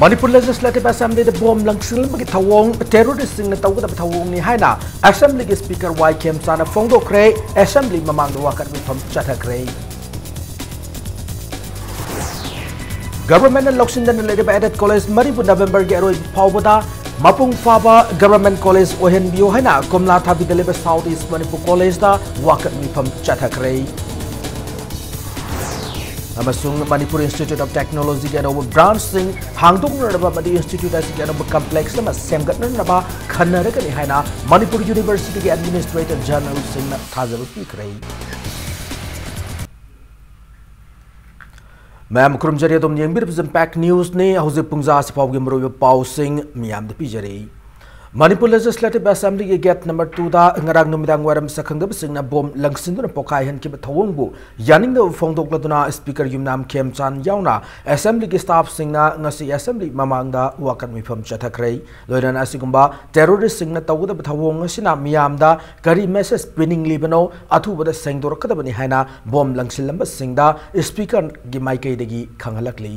Manipur Legislative Assembly the bomb langsil magi thawong terrorist sing na tawga da thawong ni haina Assembly ki Speaker YKM sana phongdo kre Assembly mamang do wakat mi pham chatha kre Government and Loksin dan lede added college Manipur November ge aroi phawbada Mapung Faba Government College ohen bio haina Komla Thabi deliver South East Manipur College da wakat mi pham chatha kre Amasung Manipur Institute of Technology get over branch sing hangdung naba madi institute as get over complex lama semgat naba khanara kani haina Manipur University ke administrator general sing na thajaru pikrei Ma'am kurumjari dom yengbir impact news ne hauze pungza sipaw ge mro pau sing miam de pijari Manipur Legislative Assembly ke gate number 2 da ngarang numidang waram sakhangda singna bom langsinduna pokai han ki thawongbu yaning da phongdokladuna speaker yumnam khemchan yauna assembly ki staff singna ngasi assembly mamangda wakan mifam chathakrei loiran asigumba terrorist singna tawda thawong asina miyamda kari message pinning libano athubada sengdorakadabani haina bom langsilamba singda speaker gi maikai degi khanghalakli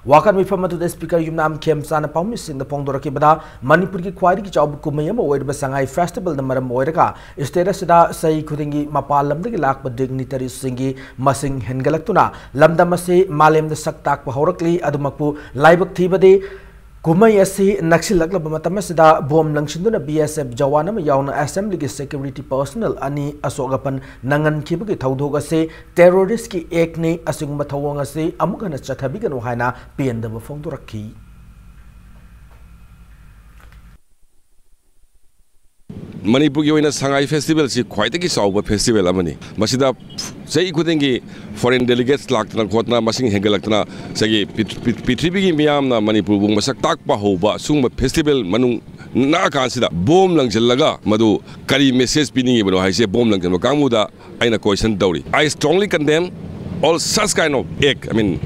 Wakan mifam atu speaker yumnam khemchan pawmi singda phongdoraki bada Manipur ki khwari ki chawb kumai ama oirba sangai festival na maram oiraka status da sai khudingi mapal lamda ki lakpa dignitary singi masing hengalaktuna lamdam ase malem da saktak pa horakli adumakpu laibak thibade kumai asi naksilakla matam asida bom langsinduna BSF jawan ama yauna assembly ki security personnel ani asogapan nangan khibagi thaudhog ase terrorist ki ek ne asingma thawong ase amukana chathabiganu haina pendaba phongdorakhi Manipur ki oina Sangai festival si khwaitagi sauba festival amani masida sei khudengi foreign delegates laktana khotna masing hengalaktana segi pithribi gi miyam na Manipur bung masak tak pa hoba sungma festival manung na kansida bom langjallaga madu kari message piningi bano haise bom langjal kamuda aina question dawri I strongly condemn all such kind of act and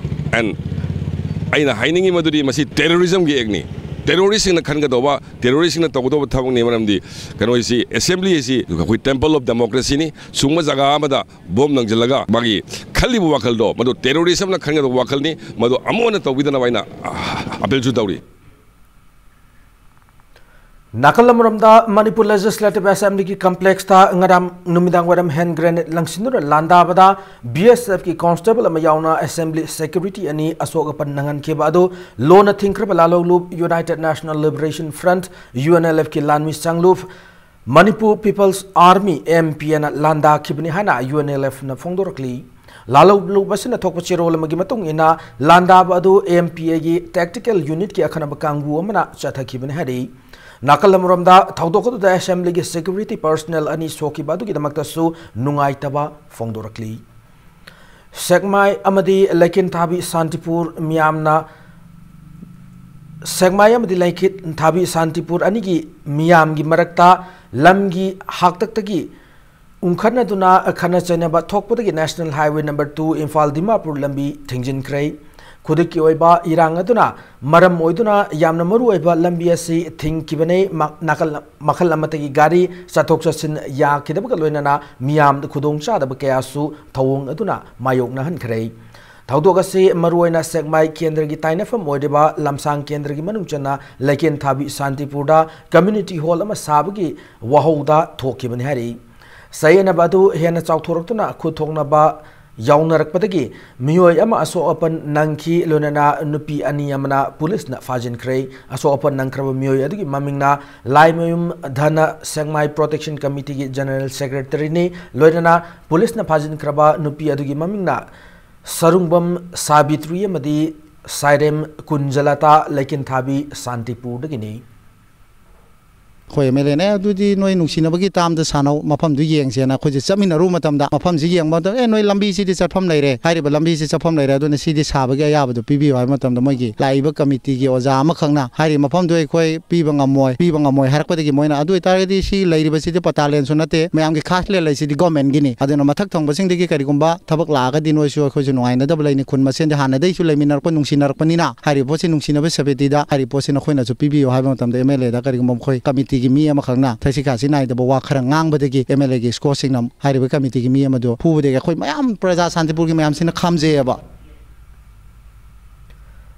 aina hainingi maduri masi terrorism gi act ni terrorist in the Kangadova, terrorist in the Togodo Tavang Nemanamdi, Kanoisi, Assembly is with Temple of Democracy, Sumazagamada, Bom Nangjalaga, Bagi, Kalibu Wakaldo, Madu terrorism na Kanga Wakalni, Madu Amona Tawidana Abel Judauri. Nakalamuramda Manipur Legislative Assembly ki complex tha ngaram numidang waram hand grenade langsinura landa bada BSF ki constable amayauna assembly security ani asogapan nangan ke bado lona thinkraba lalo loop United National Liberation Front UNLF ki lanmi changlup Manipur People's Army MPN landa kibni hana UNLF na phongdorakli Lalo loop basina thokpa chirol magi matung ina landa bado MPA ki tactical unit ki akhana bakangbu amana chatha kibni hari Nakalamuramda Taudokoda the Assembly security personnel ani soki badu ki damakta su nungai taba phongdorakli Segmai amadi Laikin Thabi Santipur miyamna Segmai amadi Laikin Thabi Santipur anigi miyam gi marakta lamgi haktaktagi unkhana duna khana chanaba thokpodagi National Highway number 2 Imphal Dimapur lambi thingjin krai Kudiki oiba irang aduna maram oiduna yamna maru oiba lambi asi thingkibane makal amatagi gari sathok sasin ya kidabaka loinana miyam khudong chadaba kayasu thawong aduna mayokna hankrei thawdogase maru oina segmai kendra gi tainafam oideba lamsang kendra gi manungchana Laikin Thabi Santipurda community hall ama sabagi wahouda thokibane hari sayena badu hena chawthoraktuna khuthongna ba Yaunarakpadagi, Mioy ama aso open Nanki Lunana Nupi Ani Yamana police na Fajin Cray, aso open Nankrava Mioy Adigi Mamingna, Laimum Dhana Sangmai Protection Committee General Secretary ni Loidana, police na Fajin Kraba Nupi Adigi Mamingna, Sarungbam Sabitri Madi Sairem Kunjalata Laikin Thabi Santipur Dagini. Khoi melene adudi noi nungsinabagi tamda sanau mafam du yengsena khoje chaminaru matamda mafam ji yengba da noi lambi si di chatpham leire hairiba lambi si chappham leire aduna si di sabagi ayabadu pibi wa matamda moigi laiba committee gi oja ama khangna hairi mafam du khoi piba ngamoi harakpadagi moina adu targedi si leiriba si di patalen sunate mayam gi khasle lai si di government gi ni aduna mathak thong basing digi kari gumba thabak laga di noi su khoi junai na dabla ni khun masen de hana dei su leminar ko nungsinar panina hairi posi nungsinabe sabeti da hairi posi na khoina su pibi wa matamda MLA da kari gumba khoi committee gi mi ama khangna thasika sinai da wa khara ngang badagi MLA gi scoring nam hairiba committee gi mi ama do pu de khoi mayam praja Santipur gi mayam sina khamje aba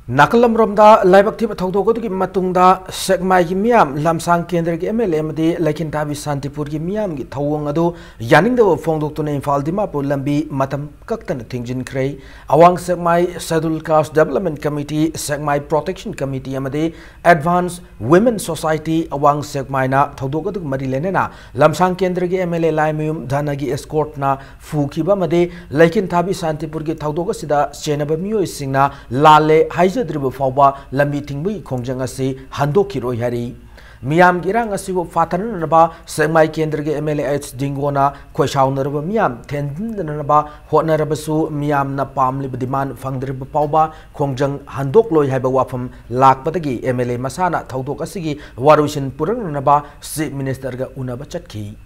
Nakalam Romda, Libactive Tautoki Matunda, Segmai Miam, Lamsang Kendrick MLMD, Lakin Tavi Santipur Miam, Tawangado, Yaning the Fondo to name Faldimapo Lambi, Matam Kaktan Tingjin Cray, Awang Segmai Scheduled Caste Development Committee, Segmai Protection Committee Amade, Advanced Women Society, Awang Segmaina, Tautoka Marilenena, Lamsang Kendrick MLA Limium, Danagi Escortna, Fukiba Made, Lakin Tavi Santipur Tautoka Sida, Chenabamio Singna, Lale, Dribu Fauba, Lambi Tingbu, Kongjangasi, Handoki Royari. Miam Girang Asibu Fatan Naba, Semai Kendriga MLH Dingona, Kweshau Nerva Miam, Tendin Naba, Hotnarabasu, Miam Napam Lib demand Fangdribu Pauba, Kongjang Handok Loy Habawafam, Lak Patagi, MLA Masana, Taudokasigi, Warushin Puran Naba, State Minister Unabachaki.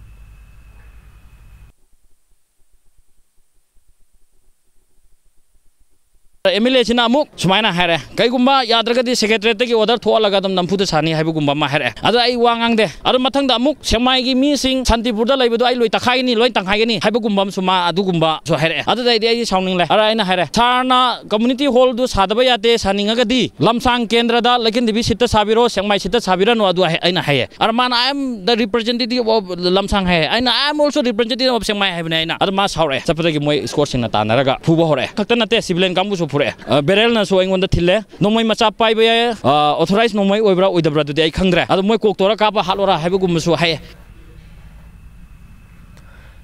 MLA china amuk sumaina hare kaigumba yadragadi secretary ki order thoalaga dam nampuda sani haibugumba ma hare ada ai wangang de adu mathang da amuk semai gi mi sing santipur da laibedo ai loi takhai ni loi tanghai ni haibugumba suma adugumba so hare ada dai ai sauning le ara aina hare tharna community hall du sadaba yate saninga gadi lamsang kendra da lekin dibi sita sabiro semai sita sabira no adu aina haye ara man I am the representative of lamsang haye aina I am also representative of semai haibna aina ada ma saure sapata gi moi score sing na tanaraga phuba hore khakta nate civilian kambu Berel na so ingon the tille no moi macha pai be authorized no moi oibra oidabra du ai khangre adu moi koktora ka ba halora haibugum so haye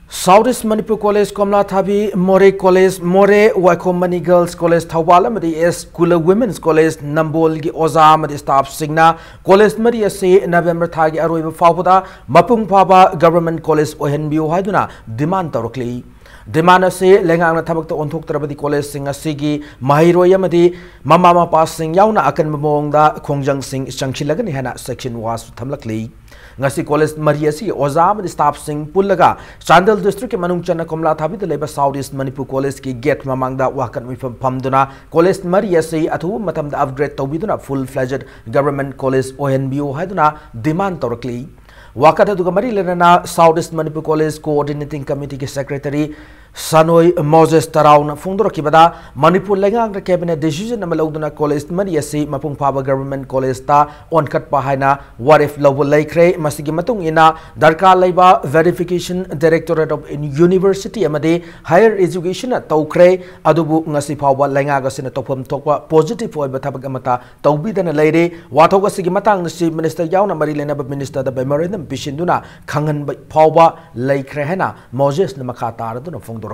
Southeast Manipur College, Komla Thabi, More College, More Waikomani Girls College, Thawala Madi S. Kula Women's College, Nambol Gi Oza Madi Staff Signa, College Madi Se, November Thagi Aroiba Fauda, Mapung Paba, Government College, Ohenbio Haiduna, Demand Torokli. Demana se lengang na tabak to onthok trabadi college sing asigi mahiroya madi mama mapa sing yauna akan mamong da khongjang sing changchilagani hana section was thamlakli ngasi college maria si ozam staff sing pullaga Chandal district ke manung chana komla thabi de leba Southeast Manipur College ki gate mamang da wakan wi phamduna college maria si athu matam da upgrade tawbiduna full fledged government college ONBO haiduna demand torkli Wakata Dugamari Lena Southeast Manipur College Coordinating Committee ke Secretary Sanoi Moses Taraun Fundro Kibada Manipur Lengang Cabinet Decision Namaloduna College Mariasi Mapung Paba Government College Ta on Kat Pahina What if Lobo Laikre Masigi Matung Ina Darka Laiba Verification Directorate of University Amade Higher Education at Taukre Adubu Ngasi Paba Lengagas in a Topum Tokwa Positive for Batabagamata Taubi than a lady Watoga Sigimatang the Chief Minister Yauna Marilena Minister the Bemeridum Pishinduna Kangan Paba Laikre Hena Moses Namakata Fundo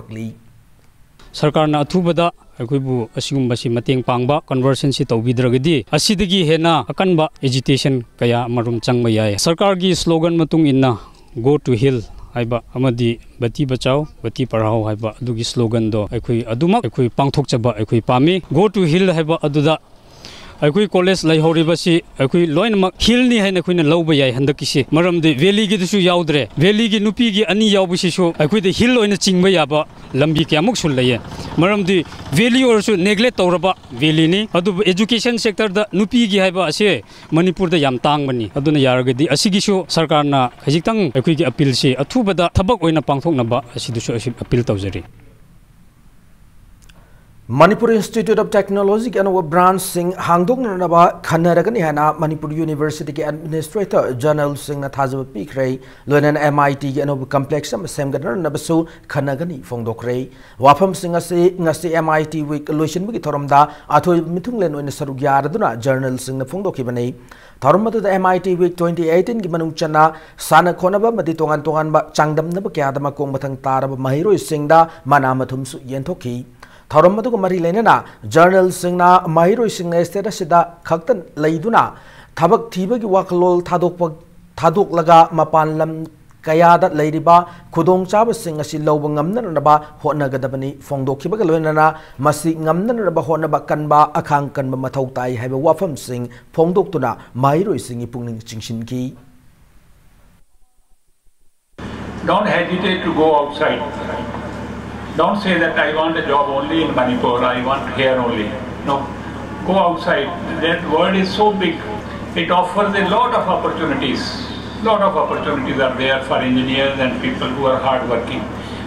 Sarkar na athubada akoibu asigumba si mateng pangba conversion si tawbidragadi asidagi hena akanba agitation kaya marum changba yai sarkar gi slogan matung inna go to hill haiba amadi bati bachao bati parhao haiba adugi slogan do akoi adumak akoi pangthok chaba akoi pami go to hill haiba aduda akoi college lai horibasi akoi loinmak hill ni haina koina lawba yai handakisi maramde valley gi dusu yaudre valley gi nupi gi ani yawbusi su akoi de hill oina chingba yaba lambi kyamuk sul laye maramde valley orsu neglect tawraba valley ni adu education sector da nupi gi haiba ase manipur da yam tang bani aduna yaragadi asigi su sarkar na hajiktang akoi gi appeal si athubada thabak oina pangthokna ba asidusu appeal tawjari Manipur Institute of Technology and our branch sing Hangdong Naba Kanaragani Hana Manipur University Administrator General Singh Nathazab Pikray Lunan MIT and over complex Semganar Nabasu Kanagani Fongdokray Wapam Singasi Ngasi MIT week Lucian Bigitoramda Ato Mitunglen in Sarugyarduna Journal Sing the Fongdokibane Tarumata the MIT week 2018 Gimanung Chana Sana Konaba Maditongan Tongan Changdam Nabakadama Kombatang Tarab Mahiro Singda Manamatum Yentoki Tharamadu Mari Lenena, Journal Singna, Mahiro Singna Sida, Kaktan Laiduna, Tabak Tibagi Wakalol Tadok Laga, Mapan Lam Kayada Ladiba, Kudong Chaba Singasi Lobangam Naba, Honagadabani, Fondo Kibagalena, Masi Ngamnaba Honaba Kanba, Akankan Matautai, have a Wafam Sing, Pongdoktuna, Mahiro Singi Punging Chingshinki. Don't hesitate to go outside. Don't say that I want a job only in Manipur, I want here only. No, go outside. That world is so big. It offers a lot of opportunities. Lot of opportunities are there for engineers and people who are hardworking.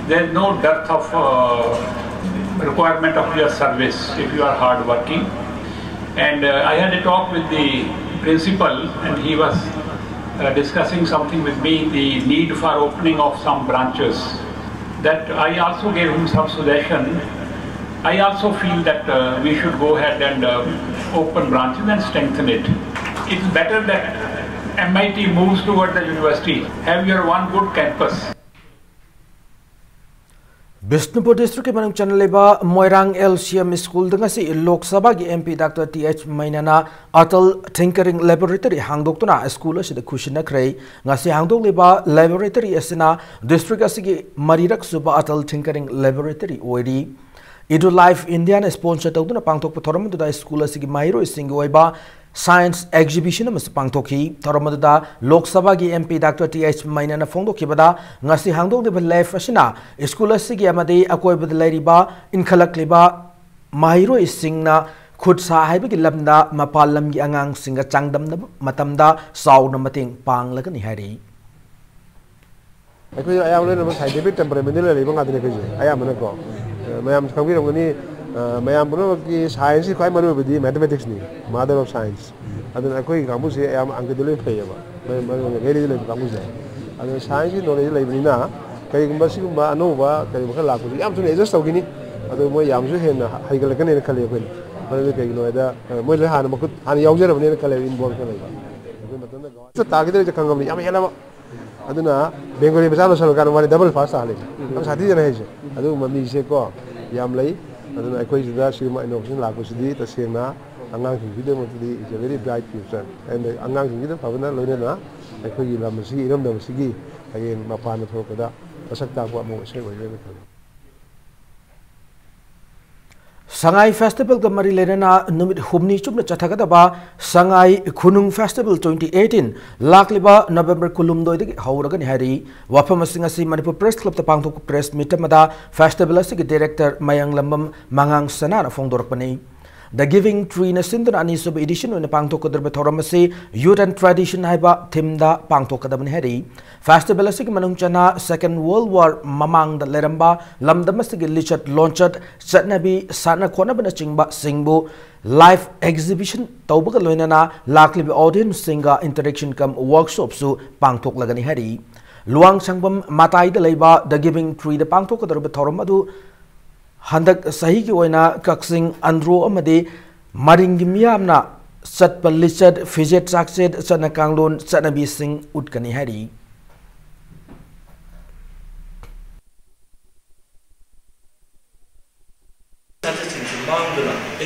There is no dearth of requirement of your service if you are hardworking. And I had a talk with the principal, and he was discussing something with me, the need for opening of some branches. That I also gave him some suggestion. I also feel that we should go ahead and open branches and strengthen it. It's better that MIT moves toward the university. Have your one good campus. Bishnupur district ke manung channel leba Moirang LCM school dengan si Lok Sabha ki MP Dr. TH Mainana Atal Tinkering Laboratory hangdok tu na school asi de kushina krei ngasi hangdok leba laboratory asina district asi ki Marirak Suba Atal Tinkering Laboratory oidi Idu Life Indian sponsor tau tu na pangtok pathoram tu da school asi ki Mahiro singo oiba Science exhibition mas pangtokhi toromadda Lok Sabha ki MP Dr. TH Mainana phongdok kibada ngasi hangdok de life asina school asigi amade akoi bad lairiba inkhalak liba mahiro isingna khud sa haiba ki lamda mapal lam gi angang singa changdam na matamda sauna mating panglaga ni hari akoi ayam le na scientific temperament le liba ngadine kaji ayam na ko mayam khangbi rongani mayam puno ki science kai maru bidi mathematics ni mother of science adun akoi kamu se ayam angedule pheyaba mai geri le kamu se adun science knowledge le bina kai gumba sigumba anova kai bakha la ko yam sune adjust tawgini adu mo yam su hen haigal kan ne khale ko adu kai no da mo le han makut han yawjer ne khale involve kan le adu matana ga ta gidre kangam yam hela aduna bengali basalo salo kan wani double fast ale am sati jana he adu mami se ko yam lai aduna akoi da sima innovation la ko sidi ta sena angang sing video mo is a very bright future and angang sing video pabana loine na akoi la masi iram da masi again mapan tho kada pasakta ko mo se wai le Sangai Festival ka mari lerena numit humni chupna chathagada Sangai Khunung Festival 2018 lakliba November kulumdoi de hauragan hari wafam singasi Manipur Press Club ta pangthok press meet mada festival asigi director Mayang Lambam Mangang Sanana phongdorpani The Giving Tree na sindana ani sub edition on pangthok kodrbe thoramasi youth and tradition haiba theme da pangthok kadabani hari festival asigi manung chana Second World War mamang da leramba lamdamasigi lichat launched chatnabi sana khona bana chingba singbu live exhibition tawbaga loinana laklibi audience singa interaction kam workshop su pangthok lagani hari luang sangbam matai da leiba The Giving Tree da pangthok kodrbe thoramadu Handak sahi ki oina kaksing andro amade maringi miyamna satpa lichat fidget sakset sana kanglon sana bising utkani hari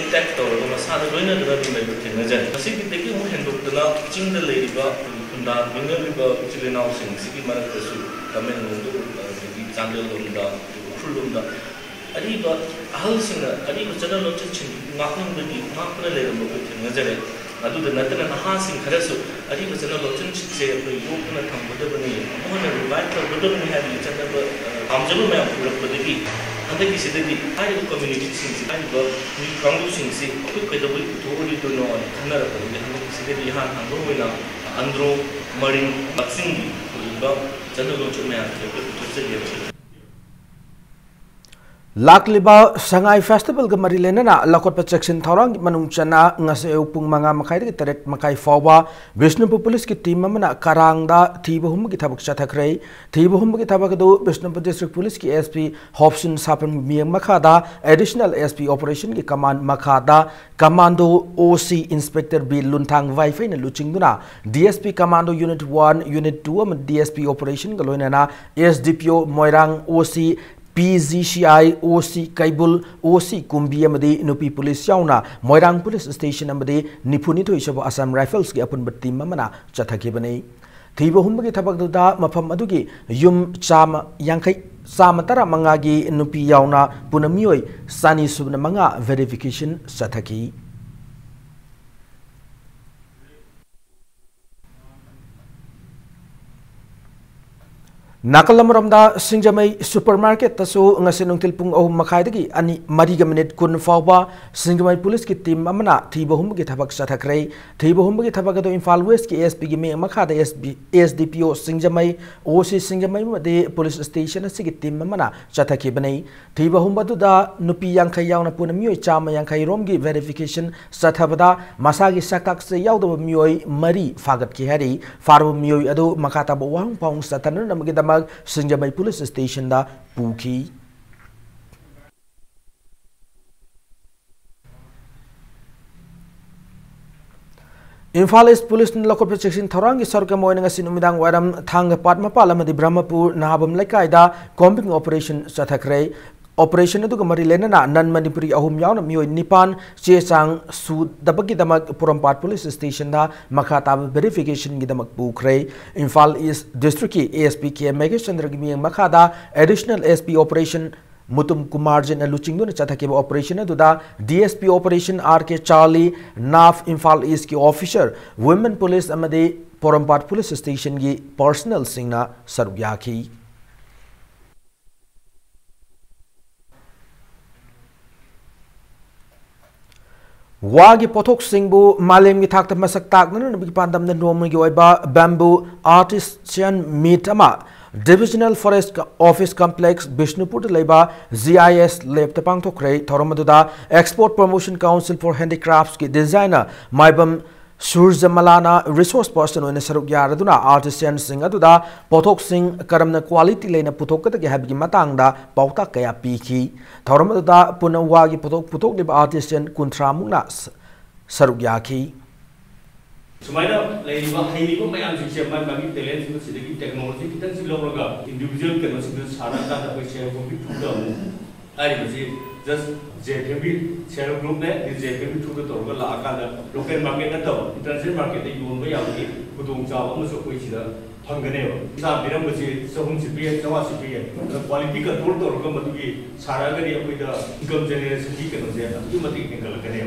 intact tawra masada loina dana bi mai butin najan asigi deki mu hendok dana chingda leiba unda minga chilena sing sigi marak su kamen mundu bi changal lunda khulunda ariba ahalsinga ariba channel lo chin ngaknam bi ngakna le mo butin najare adu da natana nahasing kharasu ariba channel lo chin se ko yokna thambada bani amona revive ta bodo ni hari channel amjalu me pura pradiki andaki sidagi ariba community sing ariba ni kangu sing se ko ko da bui to ori to no kanara ko ni andaki sidagi han ango wina andro marin boxing ba channel lo chune ate ko to se Lakliba Sangai Festival ka mari lenana lakot pa section thorang manung chana ngase upung manga makai de taret makai fawa Bishnupur police ki team mana karangda thibahum ki thabak chathakrai thibahum ki thabak do Bishnupur district police ki SP Hobson Sapan miang makhada additional SP operation ki command makhada commando OC inspector B Luntang Wifi na luchingduna DSP commando unit 1 unit 2 am DSP operation ka loinana SDPO Moirang OC PGCI OC Kaibul OC Kumbi amadi Nupi Police yauna Moirang Police Station amadi Nipuni to Ishabu Assam Rifles ki apun batim mamana chathakibani thiba humba ki thabak duda mafam adugi yum chama yankai sama tara mangagi nupi yauna punamioi sani subna manga verification chathaki Nakalamramda Singjamai supermarket tasu ngasinungtil pung makhai ani mariga minute kun fawba Singjamai police ki team amana thiba hum ki thabak sathakrai thiba hum ki thabak do Imphal West ki ASP gi me makhada SDPO Singjamai OC Singjamai made police station asigi team amana chathaki banai thiba hum badu da nupi yankhai yauna puna mioi chama yankhai rom gi verification sathabada masagi sakak se yawdo mioi mari fagat ki hari faru mioi adu makata bo wang paung satana namagi Singjamai police station da puki Imphal East Police local protection thorangi sarka moina ngasin umidang waram thang patma palamadi Brahmapur nahabam laikai da combing operation sathakrai Operation itu kemari lena nan Manipuri ahum yauna mioi nipan chesang su dabagi damak Purampat police station da makata verification gi damak bukrai Imphal East district ki ASP ki Megesh Chandra gi makada additional SP operation Mutum Kumar Jen Luching do chathake operation da DSP operation RK Charlie Naf Imphal East ki officer women police amade Purampat police station gi personal singna sarugyaki Wagi pothok singbu malem gi thakta masak tak nan bi pandam na nom gi oiba bamboo artisan meet ama divisional forest office complex Bishnupur leba GIS lab ta pang thokrai thoromaduda export promotion council for handicrafts ki designer maibam Surjamalana resource person on Saruk Yaraduna artisan sing aduda pothok sing karamna quality lena puthok ka habgi matangda pauta kaya piki thoramaduda punawagi puthok liba artisan kuntramuna Saruk Yaki Sumaina laiba hailiba mayam sing man magi talent sing sidagi technology kitan sing loraga individual kan sing saraka da ko share ko bi thuda mu ari masi just JPB share group ne di JPB thuda torga la akada local market na to international market de yun ba yawgi pudung chawa ma so koi sida phangane ba sa biram masi sahum sipi chawa sipi quality control torga matugi saraga ri apoi da income generation ki kan se atu mati ngal kane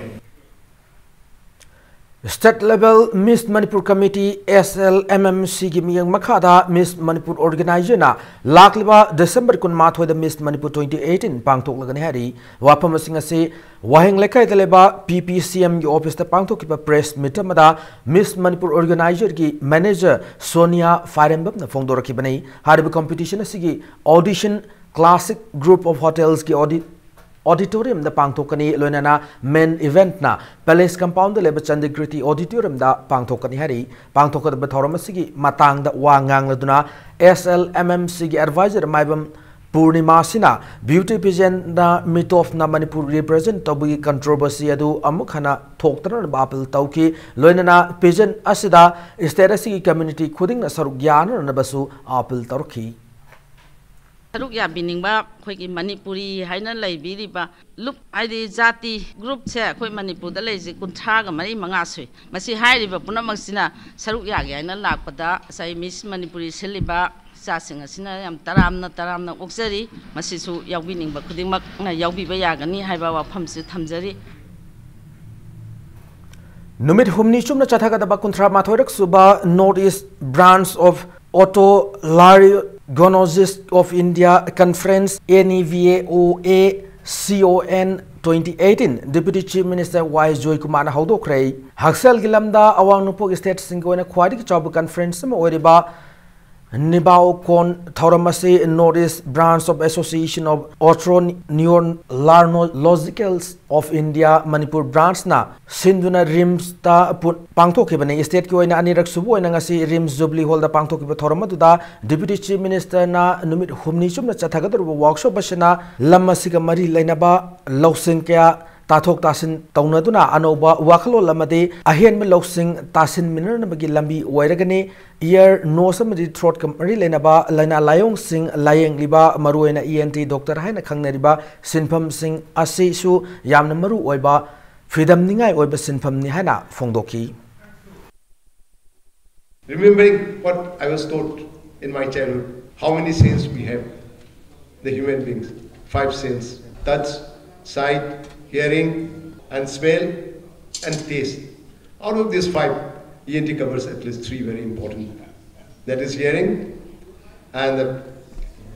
State level Miss Manipur Committee SLMMC gi miyang makhada Miss Manipur organizer na lakliba December kun mathoi da Miss Manipur 2018 pangthok lagani hari wapam sing ase waheng lekai teleba PPCM gi office ta pangthok ki press meet amada Miss Manipur organizer gi manager Sonia Farembab na phongdor ki banai hariba competition asigi audition classic group of hotels ki auditorium da pangthokani loinana main event na palace compound leba Chandigriti auditorium da pangthokani hari pangthokada bathoram asigi matang da wangang laduna SLMMC gi advisor maibam Purnima sina beauty pageant na meet of na Manipur represent tabu controversy adu amukhana thoktana bapil tauki loinana pageant asida state community khuding na saruk gyan na basu apil tarki Saruk ya biningba khoi ki Manipuri haina laibiri ba lup aidi jati group che khoi Manipur da leji kuntha ga mari manga sui masi hairi ba punamak sina saruk ya ga haina lakpada sai Miss Manipuri siliba sa singa sina yam taramna oksari masi su yawbiningba khudingmak na yawbiba ya gani haiba wa phamsi thamjari Numit humni chumna chathaga da bakunthra mathorak suba Northeast branch of Auto Laryngonologists of India Conference NEVAOA CON 2018 Deputy Chief Minister Y. Joy Kumar Haudokrai Haksel Gilamda Awang Nupok State Singona Quadi Chabu Conference Oriba Nibao Kon Thoramasi Northeast Branch of Association of Otolaryngologicals of India Manipur Branch na Sinduna Rims ta pangthoki bani state ki oina anirak subu oina ngasi Rims Jubilee Hall da pangthoki ba thoramadu da Deputy Chief Minister na numit humni chumna chathagadar workshop basina lamasiga mari lainaba lausing kya Tathok Tasin Taunaduna Anoba Wakalo Lamade Ahen Melosing Tasin Minanabagi Lambi Wairagani Ear Nosamadi Throat Kamari Lenaba Lana Layong Sing Layang Liba Maruena ENT Dr. Haina Kangneriba Sinpam Sing Asisu Yamna Maru Oiba Freedom Ningai Oiba Sinpam Nihana Fongdoki. Remembering what I was taught in my childhood, how many senses we have, the human beings, 5 senses: touch, sight, hearing and smell and taste. Out of these 5, ENT covers at least 3 very important. That is hearing, and the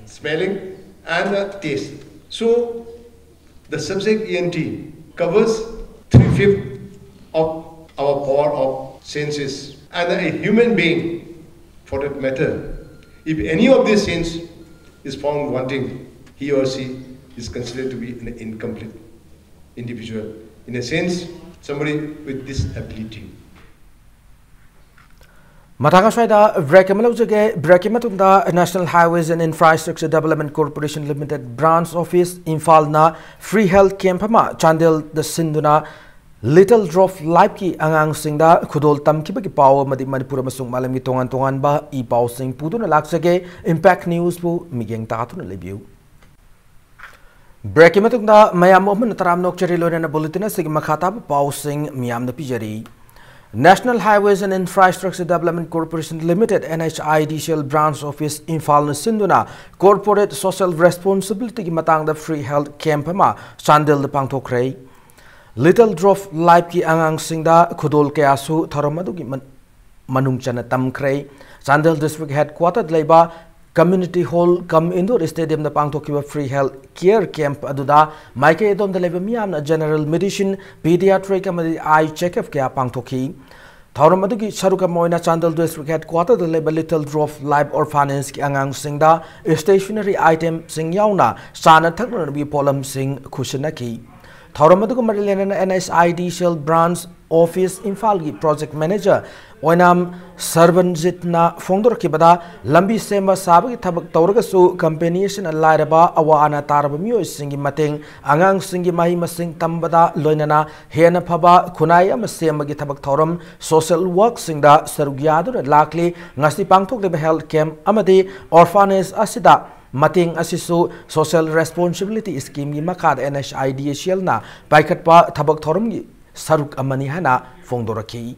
smelling and the taste. So the subject ENT covers 3/5 of our power of senses, and a human being, for that matter, if any of these sense is found wanting, he or she is considered to be an incomplete individual. In a sense, somebody with this ability. Matangashwaida Brekimatunda National Highways and Infrastructure Development Corporation Limited Branch Office Infalna Free Health Camp Chandel the Sinduna Little Drop Life Ki Angang Singda Kudol Tamkibaki Power Madi Manipur Masung Malami Tongan Tongan Ba I Pau Sing Puduna Laksage Impact News Bu Migeng Tatun Lebu Brekimatunda Mayam Oman Taram Nokchari Lorena Bulletin Sigma Khatab Pau Sing Miam the Pijari National Highways and Infrastructure Development Corporation Limited NHIDCL Branch Office Infal Sinduna Corporate Social Responsibility ki matang da Free Health Camp ma Chandel the Pangtokhrei Little Drop Life ki angang singda khudol kayasu tharamadu ki manung chana tamkhrei Chandel District Headquartered Leba Community Hall Come Indoor Stadium da Pangtokhiba Free Health Care Camp aduda Maike edom da leba miyamna General Medicine Pediatric amadi Eye Checkup kya pangtokhi Tharamadu ki saruka moina Chandel District Headquartered da leba Little Drop Life Orphanage ki angang singda stationery item sing yauna sana thakna bi polam sing khusinaki Tharamadu ko marilena NSIDCL Branch Office Infal ki Project Manager Oinam Sarvanjitna Fondor Kibada Lambi Sema Sabi Tabak Tauragasu Companies and Laraba Awana Tarabamio Singi Mating Angang Singi Mahima Sing Tambada Loinana Hena Paba Kunaya Masema Gitabak Torum Social Work Singda Sarugiadu Lakli Ngasi Pangtok de Health Camp Amadi Orphanage Asida Mating Asisu Social Responsibility Scheme Makad NHIDCL na Paikatpa Tabak Torum Saruk Amanihana Fondoraki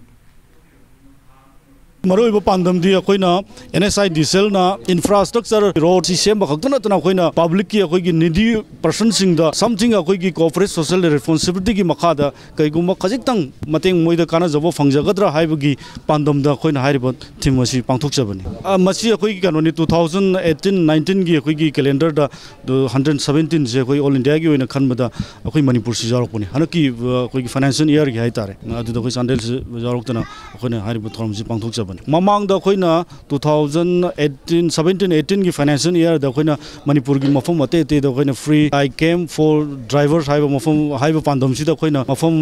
Maroiba pandamdi akoina NSIDCL na infrastructure road system bakhtuna tuna akoina public ki akoi gi needy person singda something akoi gi corporate social responsibility gi makhada kaiguma khajik mateng moida kana jabo phangjagadra haibagi pandamda akoina hairiba thimasi pangthok chabani masi akoi gi kanoni 2018 19 gi akoi gi calendar da 117 je akoi all india gi oina khanbada akoi manipur si jarokpuni hanaki akoi gi financial year gi haitare adu da akoi sandel jaroktana akoina hairiba thoram si pangthok chabani Mamang da koina 2018 17-18 ki financial year da koina Manipur gi mafam ate te da koina free I came for drivers haiba mafam haiba pandam si da koina mafam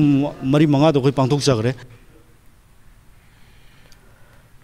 mari manga da koi pangthok chagre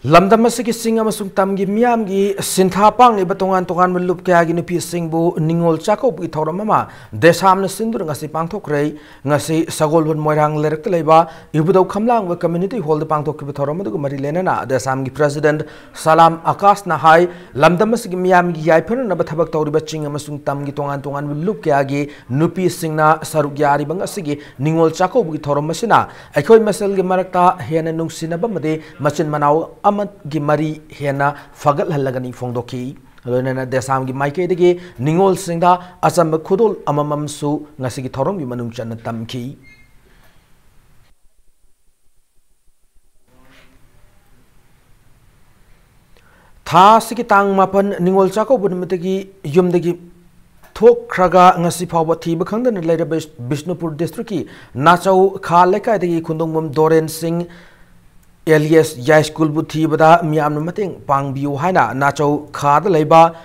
Lamdam asiki sing amasung tamgi miyamgi sinthapang iba tongan malup kaya gi nupi singbu ningol chakop gi thoramama desamna sindur ngasi pangthokrei ngasi sagolbun moirang lerak leiba ibudau khamlang wa community hall de pangthok ki thoramadu mari lenana desam gi president Salam Akas na hai lamdam asiki miyamgi yaiphan na bathabak tawriba ching amasung tamgi tongan malup kaya gi nupi singna sarugyari bang asigi ningol chakop gi thoramasina aikhoi masal gi marakta hena nungsinaba made machin manaw Gi Mari Hena Fagal Halagani Fondoki, Lona Desam gi Maike de Ningol Singda Asam Kudul Amamam Su Nasigi Torom Manumchan Tamki. Tha Sikitang Mapan Ningol Chako Budmitagi Yumdagi Thok Kraga Ngasi Pawa Tibakang and later Bishnupur District, Nachau Kaleka de Kundumum Doren Singh. Elias Jai School Buthi Bada Miam Mating Pang Biu Haina Nacho Khad Leba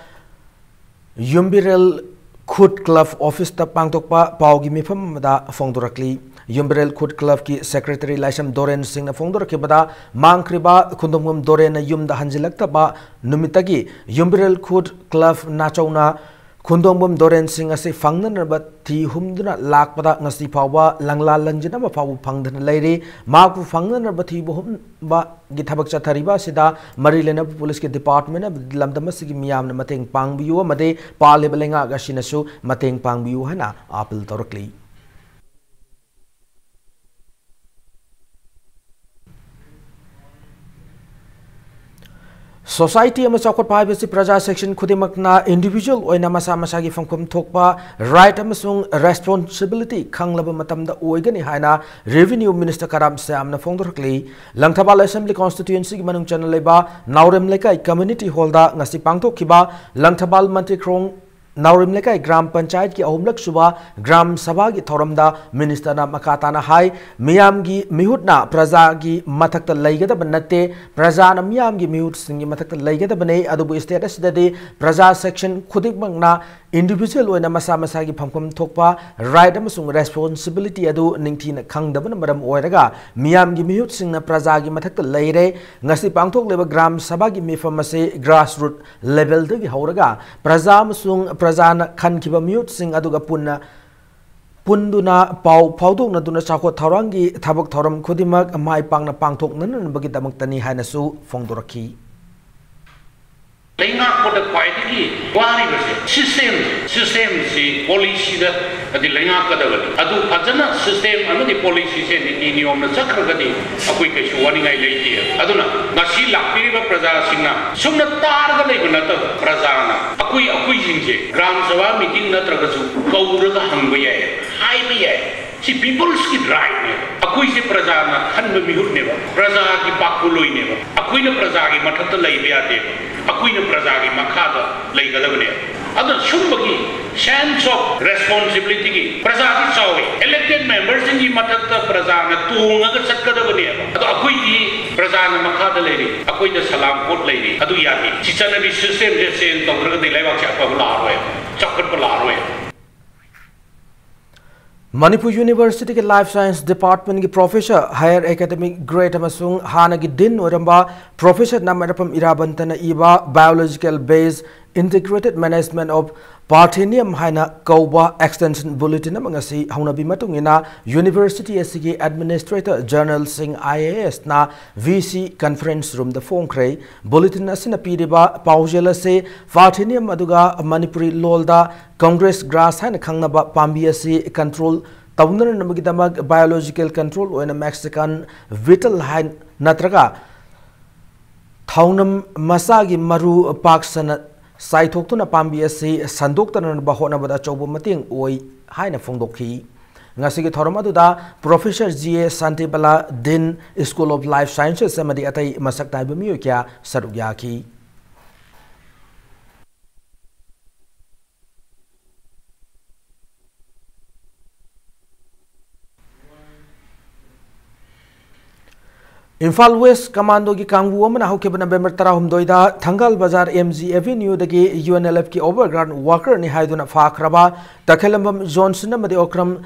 Yumbirel Khut Club Office Ta Pangtokpa Paugi Mifam da Fongdorakli Yumbirel Khut Club ki Secretary Laisam Doren Singh na Fongdorak Bada Mangkriba Kundumum Doren na Yum da Hanjilakta ba Numitagi Yumbirel Khut Club Nacho Kundongbom Doren Singh ase fangnan ba thi humduna lakpada ngasi phawa langla langjina ba phawu phangdan leire maku fangnan ba thi bohum ba gi thabak chathariba sida marilena police ke department lamdam sigi miyam na mateng pangbiu amade pale belenga gasinasu mateng pangbiu hana apil torkli Society ama chakot pai besi praja section khudimakna individual oina masa masa gi phangkhum thokpa right amasung responsibility khanglaba matamda oigani haina revenue minister karam samna phongdorkli langthabal assembly constituency gi manung channel leba naurem lekai community hall da ngasi pangthokhiba langthabal mantri krong Naurim lekai gram panchayat ki ahumlak suba gram sabha ki thoramda minister na makatana hai miyam gi mihutna praja gi mathakta laigada banate praja na miyam gi mihut singi mathakta laigada bane adubu status dade praja section khudik mangna individual oina masa masa gi phamkum thokpa right amasung responsibility adu ningthina khangdabana maram oiraga miyam gi mihut singna praja gi mathakta laire ngasi pangthok leba gram sabha gi mifam ase grassroots level de gi hauraga praja amasung Prajana Khan Kiba Mute Sing Aduga Punduna Pau Pauduk Naduna Chako Tarangi Tabak Toram Kudimak Mai Pang Pangtok Nan Bagitamak Tani Hanasu Fongdoraki. Lenga ko da kwaiti wari base system si policy da adi lenga ka da gali adu ajana system amadi policy se ni niyom na chakra gadi akoi ke shuwani ngai leiti aduna ngasi lakpi ba praja singna sumna tar ga lei bana ta praja na akoi jingje gram sabha meeting na traga su kaura ga hangba yai hai bi yai si people's ki right ne akoi se praja na khan mi hut ne ba praja ki pakuloi ne ba akoi na praja ki mathata lei be ate Akuina Prajagi Makada like Galavane. Other Shumbaki, sense of responsibility, Prajagi Sawi, elected members in the Matata Prajana, Tunga Sakadavane, Akuidi, Prajana Makada lady, Akuida Salam Port lady, Aduyaki, Chichanabi system, they say, Dr. the Leva Chapalarway, Chapalarway. Manipur University के Life Science Department के Professor Higher Academic Grade अमसुंग हाना की दिन Oramba Professor नमरपम इराबंतन इबा Biological Based Integrated Management of Parthenium haina Kauba Extension Bulletin amangasi haunabi matungina University SG Administrator Journal Sing IAS na VC Conference Room the phone kray Bulletin asina piriba paujela se Parthenium aduga Manipuri lolda Congress grass haina khangnaba pambi control taunar namagidamag biological control oina Mexican vital hain natraga thaunam masagi maru paksana Saithokuna Pambi asi Sandoktan Bahona Bada Chobo Mating Oi Haina Fongdoki. Ngasiki Thoramaduda, Professor G.A. Santibala Din School of Life Sciences Samadi Atai Masakta Bumukia Sarugyaki. Infal West Commando ki Kangwu Amana Hoke November Tarahum Doida, Tangal Bazar MG Avenue dagi UNLF ki overground worker ni Haiduna Fakraba, Takelambam Johnson Namadi Okram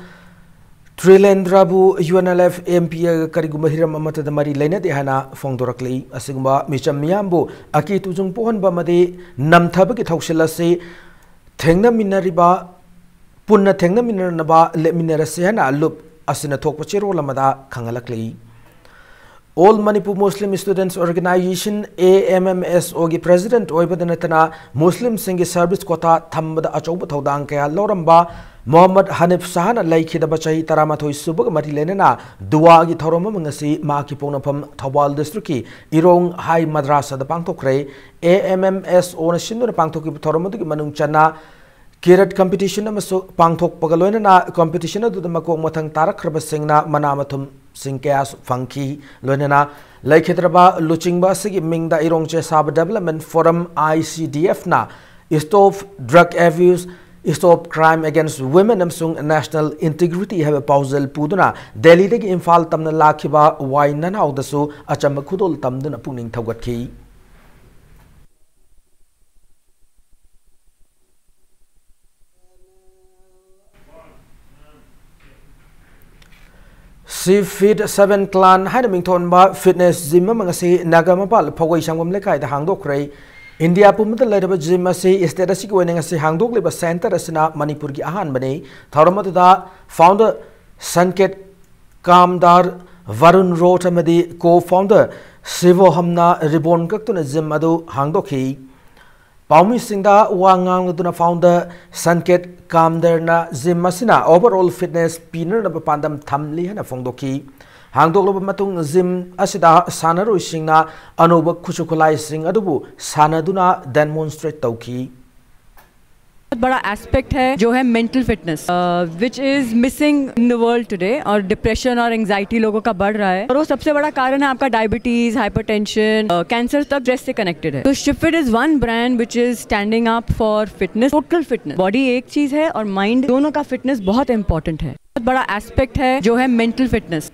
Trilendrabu UNLF MP Karigumahiram Amata the Mari Lena de Hana Fongdorakli, Asigumba, Micham Miambo, Aki Tuzung Pohon Bamade, Namtabaki Taushila say, Tengna Minariba, Punna Tengna Minaraba, Let Minarasiana, Loop, Asina Tokpachiro Lamada, Kangalakli. All Manipur Muslim Students Organization AMMS Ogi President Oibadanatana Muslim Singi Service Kota Tambada Achoba Todang Kaya Loramba Muhammad Hanif Sahana Laiki the Bachai Taramatoi Subak Matilena Duagi Toroma Mangasi Maki Ponapam Tawal Distriki Irong High Madrasa the Pangtokre AMMS Onashin the Pangtoki Toromuki Manung Chana Kirat competition amaso Pangtok Pagaloina na competition to the Mako Matang Tarak Rabasingna Manamatum Sinkas Funky Lonena Lake Hidraba Luchingba Sigi Mingda Irongche Sab Development Forum ICDF na Stop Drug Abuse Stop Crime Against Women Amsung National Integrity have a pausal Puduna Delhi de Infal Tamna Lakiba Wainan Audasu Achamakudol Tamduna Puning Tawaki. Si Fit 7 Clan Hanamington ba Fitness Gym mangasi Nagamapal Pawai Sangam Lekai the Hangdok Ray India Pumata Ladaba Gym asi Estadasi winning asi Hangdok Liba Center Asina Manipur ki Ahan Bane Tharamata founder Sanket Kamdar Varun Rotamadi co-founder Sivo Hamna Ribon Kaktuna Gym Adu Hangdoki Paumi Singda Wangang Duna founder Sanket Kamderna Zimasina overall fitness pinner of Pandam Tamli and a Fondoki. Hangdolo Matung Zim Asida Sanaru Singna Anuba Kuchukulai Sing Adubu Sanaduna demonstrate Toki. बहुत बड़ा aspect है जो है mental fitness which is missing in the world today और depression और anxiety लोगों का बढ़ रहा है और वो सबसे बड़ा कारण है आपका डायबिटीज हाइपरटेंशन कैंसर तक स्ट्रेस से कनेक्टेड है तो शिफिट is one brand which is standing up for fitness total fitness body एक चीज है और माइंड दोनों का फिटनेस बहुत इंपॉर्टेंट है बहुत बड़ा एस्पेक्ट है जो है mental fitness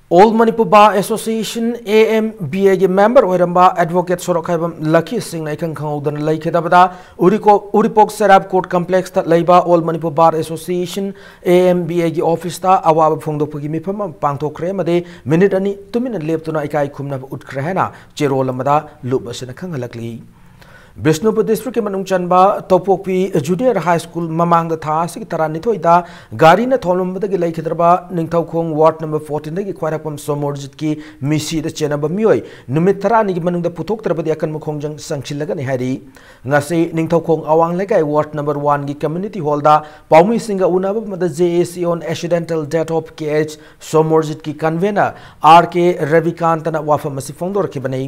All Manipur Bar Association AMBA के member ओरंबा advocate सोरखाइबम लकी सिंह नाइकन खाउदन लाइखेदाबदा उरिपोक सेराब कोर्ट कॉम्प्लेक्स ता लाइबा All Manipur Bar Association AMBA की ऑफिस ता अवाब फोंगदोपगी मिफम पांगथोखरे मदे मिनिट अनि तुमिन लेपतुना इकाई खुमना उठख्रहेना चेरोल मदा लुबसन खंगलकली Bishnupur district के मनुंग चनबा तोपोपी जूनियर हाई स्कूल ममांग द था सिक तरानिथोइदा गाड़ी न थोलमबद के लाइखदरबा निंगथौखोंग वार्ड नंबर 14 की ख्वाइरकम सोमोरजित की मिसी द चेनब मियोय नुमित तरानि की मनुंग द पुथोक्तरबदि अकन मुखोंजंग संगसिलगनि हारि ngasi निंगथौखोंग अवांग लेकाय वार्ड नंबर 1 की कम्युनिटी हॉल दा पाउमी सिंग उनाब मद JAC on accidental death of KH Somorjit की कन्वेनर RK रविकांतना वाफम मसि फोंदोर की बनै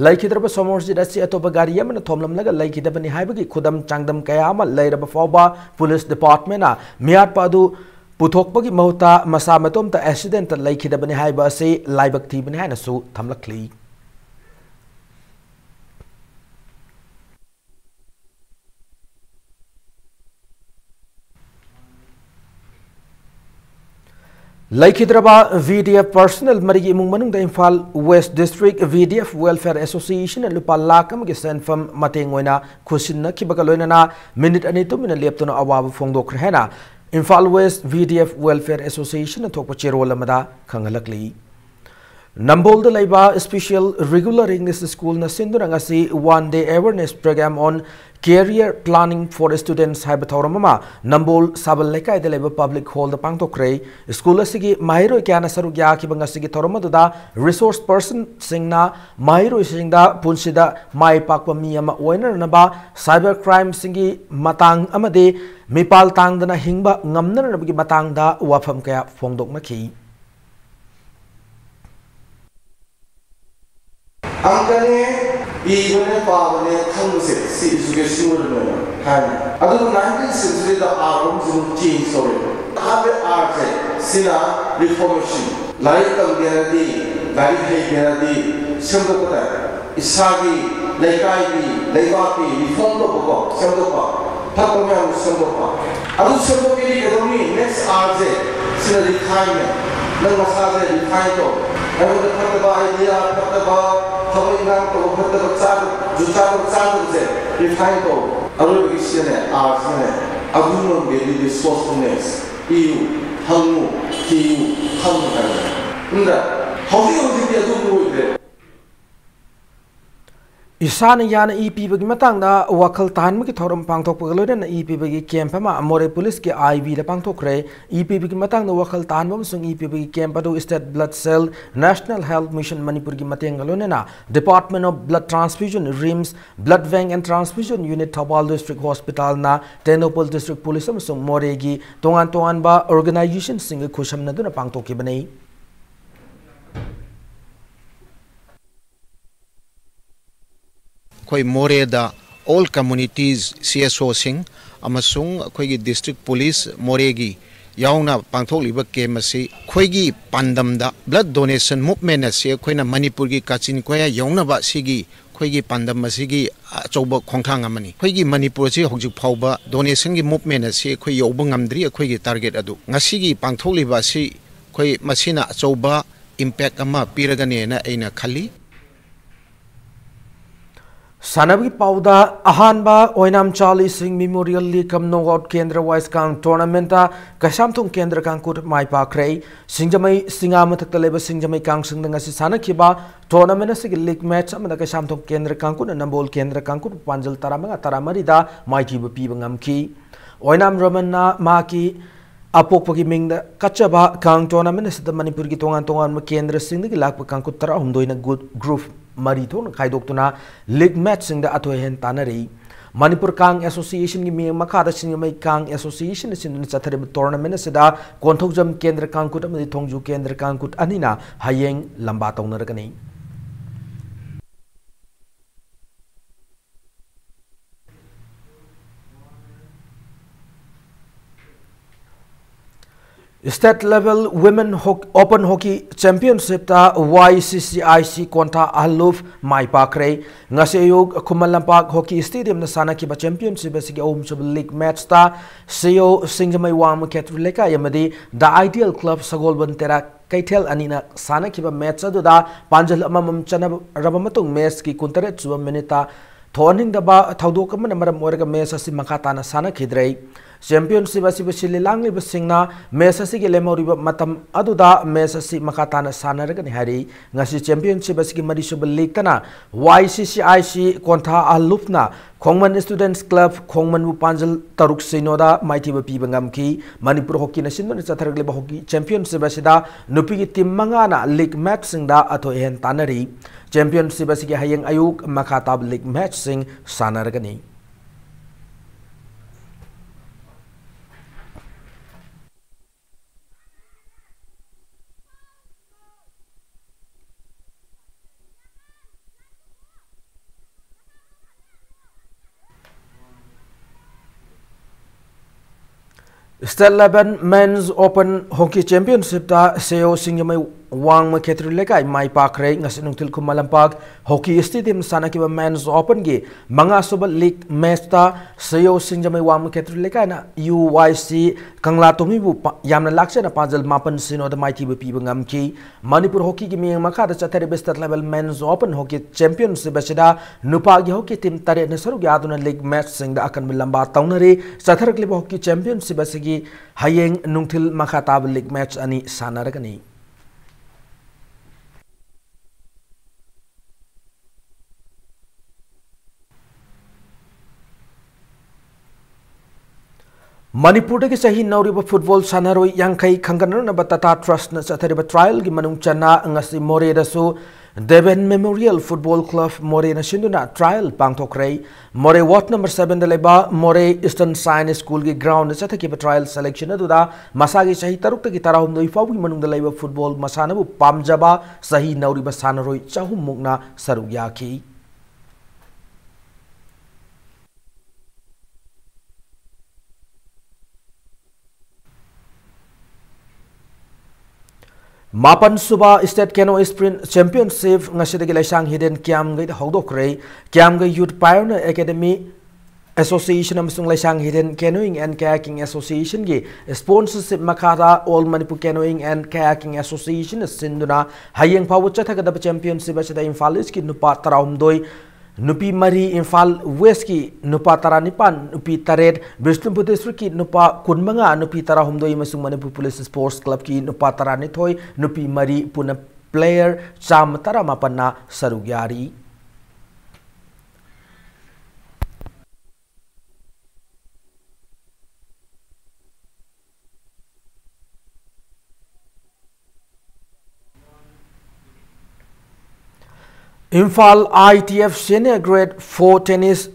लाइखिदरबा सोमोरजित असि अतोबा गाड़ी अमन थोमलमलगा लाइखिदबनि हाइबगी खुदम चांगदम कया अमा लैरबा फावबा पुलिस डिपार्टमेंट मियाट पादु पुथोकपगी महुता मसा मतोमता एक्सीडेंट लाइखिदबनि हाइबा असे लाइबक थीबनि हानसु थमलखली Laikhidraba VDF personnel marigi imung manung da Imphal West District VDF Welfare Association lupa lakam ge senfam mateng oina khusinna khibaga loinana minute ani tumina leptuna awab phongdok rehna Imphal West VDF Welfare Association thokpa cherol amada khangalakli Nambol the Laiba Special Regular English School na Sindurangasi 1 day awareness program on career planning for students Haibatauramama Nambol Sabal Lekai the Laiba Public Hall the Pangtokre School Asigi Mahiro Kana Sarugya Kibangasigi Toromaduda Resource Person Singna Mahiro Singda Punsida Mai Pakwa Miyama Oiner Naba Cyber Crime Singi Matang Amade Mipal Tangdana Hingba Ngamna Nabigi Matangda Wafam Kaya Fongdok Maki Angkane इजोने पावने खंगसे C education में है अदु 19th century दा आरम जुन change होरे हाबे art है सिना reformation like कंगेरदी like है गेरदी संगो पता इसागी लेकाई लेवाकी reform तो बको संगो पा फतो में संगो पा अदु संगो के लिए दोनी नेक्स्ट आर्ट है सिना रिफाइनमेंट नंग मसाले रिफाइन तो अदु फतबा idea फतबा Ingang to put the child refine to Arabishan arts Agunum gave resourcefulness EU Hamu Kiu Hamu how do you do it? Isana yana EP bagi matangda wakal tahan magi thoram pangthok pagaloden EP bagi camp ma Amore police ke IV la pangthokre EP bagi matangda wakal tahan bam sung EP bagi camp adu state blood cell National Health Mission Manipur gi matengalonena Department of Blood Transfusion RIMS Blood Bank and Transfusion Unit Thawal District Hospital na Tenopol District Police amsung More gi tongan ba organization singa khusham na duna pangthok ki banai Koi more da all communities CSO sing amasung koi gi district police more gi yauna pangthok liba kemasi koi gi pandam da blood donation movement ase koi na Manipur gi kachin koya yauna ba sigi koi gi pandam asigi choba khongthang amani koi gi Manipur si hojik phauba donation gi movement ase koi yoba ngamdri koi gi target adu ngasi gi pangthok liba si koi masina choba impact ama piragane na aina khali Sanabgi Pauda Ahanba Oinam Charlie Singh Memorial League Kam Knockout Kendra Wise Kang Tournament Kasamtung Kendra Kankut Mai Pakre Singjamai Singamatak Leba Singjamai Kang Singangasi Sanakiba Tournament Sig League match Amana Kasamtung Kendra Kankut and Nambol Kendra Kankut Panjal Taramanga Taramarida Mighty Pibangamki Oinam Ramana Maki Apokpagi Mingda Kachaba Kang Tournament is the Manipur Tongan Tongan Kendra Singh Lak Kankut Tara Humdoina good group mari thon khaidokuna league match sing da athoi hen tanari Manipur Kang Association ki mi makha da sing mai Kang Association sin chathare tournament sida konthokjam kendra kangkut amadi thongju kendra kangkut anina hayeng lamba tawnaragani State level women open hockey championship ta YCCIC konta aluf mai pakre ngaseyog Kumalampak hockey stadium na sana ki ba championship asigi league match ta CEO Singjamai Wam Ketruleka yamadi the ideal club Sagolban Tera Kaitel anina sana ki ba match aduda panjal amam chana rabamatung match ki kuntare chuba minita thoning da ba thaudok amana maram orga match asi makata na sana khidrei championship asi basili langli basingna match asi ge lemori matam aduda match asi makata na sana raga ni hari ngasi championship asi ki mari sub league tana YCCIC kontha alupna Khongman Students Club Khongman Panjal Taruk Sinoda Mighty Bapi Bangamki Manipur Hockey National Chathargle Hockey Championship asida nupi ki team mangana league match singda atho hen tanari championship asigi hayeng ayuk makatab league match sing sanargani State 11 Men's Open Hockey Championship ta CEO Singjamai Wang Ketruleka mai pakre ngasinungtil Kumalampak Hockey Stadium sana ki Men's Open gi manga soba league match ta CEO Singjamai Wang Ketruleka na UYC Kangla Tomi bu yamna lakse na panjal mapan sino da mighty bu pibangam ki Manipur Hockey gi miyang makha da chathare State level Men's Open Hockey Championship asida nupa gi hockey team tare na saru gi aduna league match sing da akan lamba tawnari chathare klib hockey championship asigi hayeng nungtil makhatab league match ani sanaragani Manipur ke sahi nauriba football sanaroi yangkai khanganana batata trust na chathariba trial gi manung chana ngasi more dasu Deven Memorial Football Club More na sinduna trial pangthokrai More ward number 7 da leba More Eastern Science School gi ground na chathaki trial selection aduda masagi sahi taruk ta gi tarahum doi fawi manung da leba football masana bu pamjaba sahi nauriba sanaroi chahum mukna saruk yaki Mapan Suba State Canoe Sprint Championship ngasidagi laisang hidden kiam gai hodokre kiam gai Youth Pioneer Academy Association amasung laisang hidden canoeing and kayaking association gi sponsorship makara All Manipur Canoeing and Kayaking Association sinduna hayeng pawu chathagada championship asida Imphal East ki nupa tarawmdoi Nupi Mari Imphal West ki nupa taranipan nupi taret Bishnupur District ki nupa kunmanga nupi tarahumdoi masung Manipur Police Sports Club ki nupa taranithoi nupi Mari puna player cham taramapanna sarugyari Imphal ITF Senior Grade 4 Tennis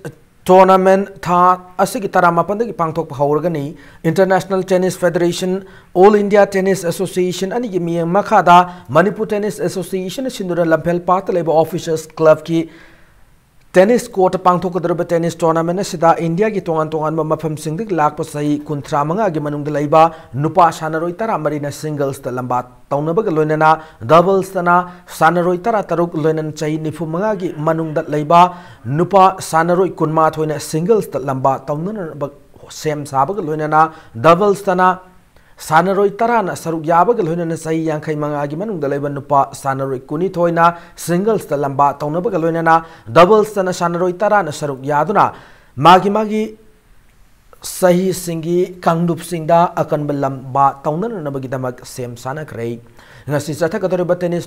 Tournament tha asigi taramapan dagi pangthok hawrgani International Tennis Federation All India Tennis Association ani gi miyang makhada Manipur Tennis Association sindura lampel pat leba officers club ki tennis court pangthok kadrba tennis tournament sida India gi tongan tongan mafam singdik lakpa sahi kunthra manga gi manung da laiba nupa sanaroi tara marina singles ta lamba taunaba ga loinana doubles tana sanaroi tara taruk loinan chai nifu manga gi manung da laiba nupa sanaroi kunma thoina singles ta lamba taunana ba sem saba ga loinana doubles tana sanaroi tarana saruk yaba ga loinana sai yankhai manga gi manung da laiba nupa sanaroi kuni thoina singles ta lamba taunaba ga loinana doubles tana sanaroi tarana saruk yaduna magi sahi singi kangdup singda akan lamba taunana na bagi damak sem sana krei ngasi satha kadori tennis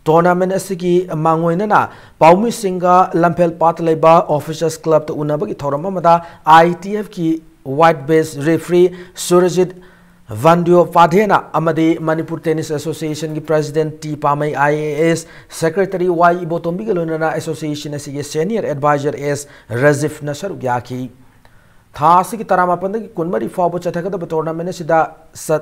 tournament asigi mangoina na paumi singa lampel pat laiba officers club ta unabagi thoram amada ITF ki white base referee Surajit Vandio Fadhena Amadi Manipur Tennis Association ki President T Pamay IAS Secretary Y Ibotombi Galunana Association as Senior Advisor S Razif Nasar Yaki Thasi ki Taramapanda ki Kunmari Fabo Chatakada tournament sida Sat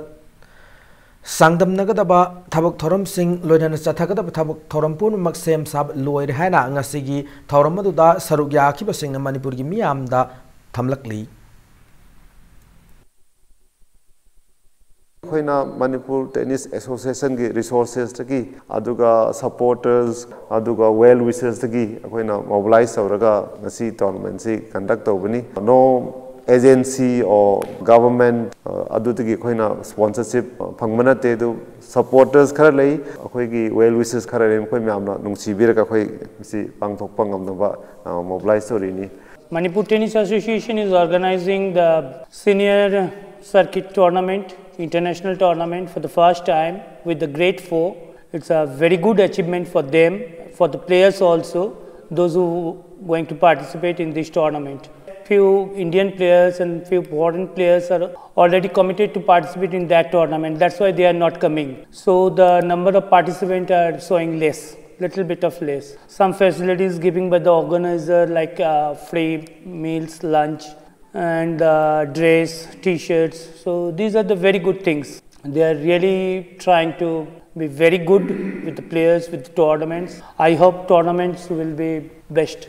Sangdam Nagadaba Tabuk Thoram Singh Loyana Chatakada Tabuk Thorampun Maxem Sab Loyd Hana Ngasigi Thoramadu Sarugyaki Basing Manipur ki Miam da Tamlakli Manipur Tennis Association ki resources taki aduga supporters aduga well wishers taki akoina mobilize tawraga ngasi tournament si conduct tawbani no agency or government adutagi akoina sponsorship phangmana te du supporters khara lei akoi gi well wishers khara rem koi myamna nungsibira koi si pangthokpa ngamnaba mobilize tawrini. Manipur Tennis Association is organizing the senior circuit tournament, international tournament for the first time with the grade 4. It's a very good achievement for them, for the players also, those who are going to participate in this tournament. Few Indian players and few foreign players are already committed to participate in that tournament. That's why they are not coming. So the number of participants are showing less, little bit of less. Some facilities given by the organizer like free meals, lunch, and dress, t-shirts. So these are the very good things. They are really trying to be very good with the players, with the tournaments. I hope tournaments will be best.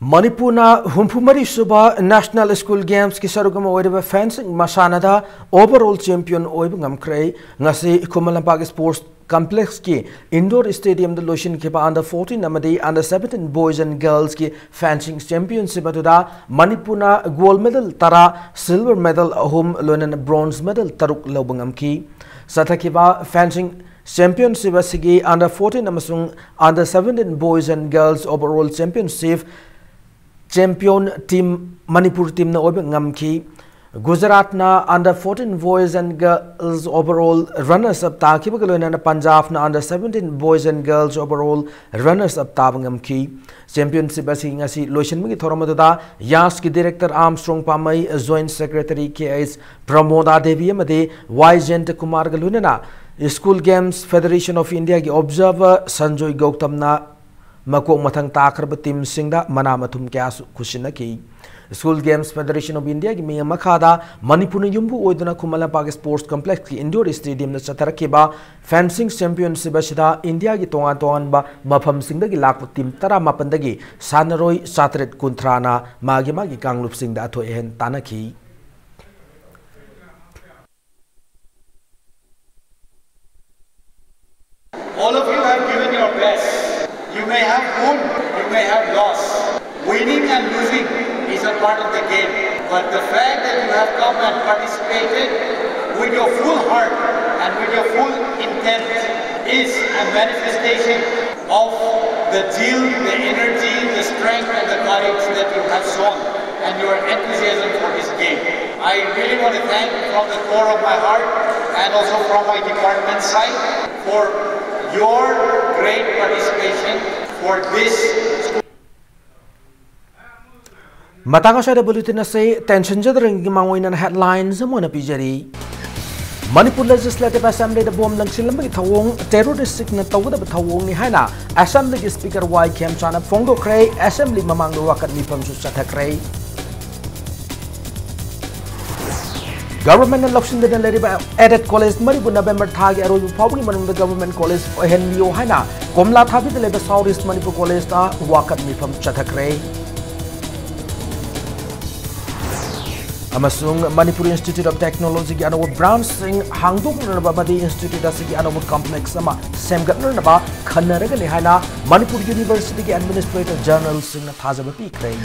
Manipurna Humpumari Suba National School Games ki sarugam oiba fencing masanada overall champion oibangam krei ngasi Kumalampag Sports Complex ki indoor stadium the lotion ki under 14 amadi under 17 boys and girls ki fencing championship atuda Manipurna gold medal tara silver medal ahum loinan bronze medal taruk lobangam ki sathakiba fencing championship asigi under 14 amasung under 17 boys and girls overall championship champion team Manipur team na obe ngamki Gujarat na under 14 boys and girls overall runners up ta kibagaloina na Punjab na under 17 boys and girls overall runners up ta ngamki championship asi ngasi lotion mi thoramada yas ki director Armstrong Pamai joint secretary KS Pramoda Devi amade Y Jent Kumar galuna na School Games Federation of India ki observer Sanjoy Gautam na Makok matang takraba team singda manamatum kyasu kushinaki School Games Federation of India ki miya makhada Manipur yumbu oiduna Kumalampag Sports Complex ki indoor stadium na chatarakiba fencing championship asida India ki tongan ba mafam singda ki lakpa team tara mapandagi sanaroi satret kuntrana magi kanglup singda atho ehen tanaki All of you have given your best. You may have won, you may have lost. Winning and losing is a part of the game. But the fact that you have come and participated with your full heart and with your full intent is a manifestation of the zeal, the energy, the strength and the courage that you have shown and your enthusiasm for this game. I really want to thank from the core of my heart and also from my department side for your great participation for this school. Matanga sa bulletin na say tension jadring gimangoy na headlines mo na pijari. Manipur Legislative Assembly da bom lang silang thawong terroristic na tawda thawong ni hana Assembly Speaker Y Kem Chana Fongdo Kray Assembly mamang wakat mi pamsu sa takray. Government and Lokshin didn't let it edit college Manipur November Tagi Arrow Public Manung the Government College Henlio Hana Komla Tabi the Labor Southeast Manipur College ta wakat mi pam chatakray. Amasung Manipur Institute of Technology ki anawut branch sing hangdok na babadi institute asigi anawut complex sama semgat na ba khanaraga ni hana Manipur University ki administrator journal sing na thajabapi kray.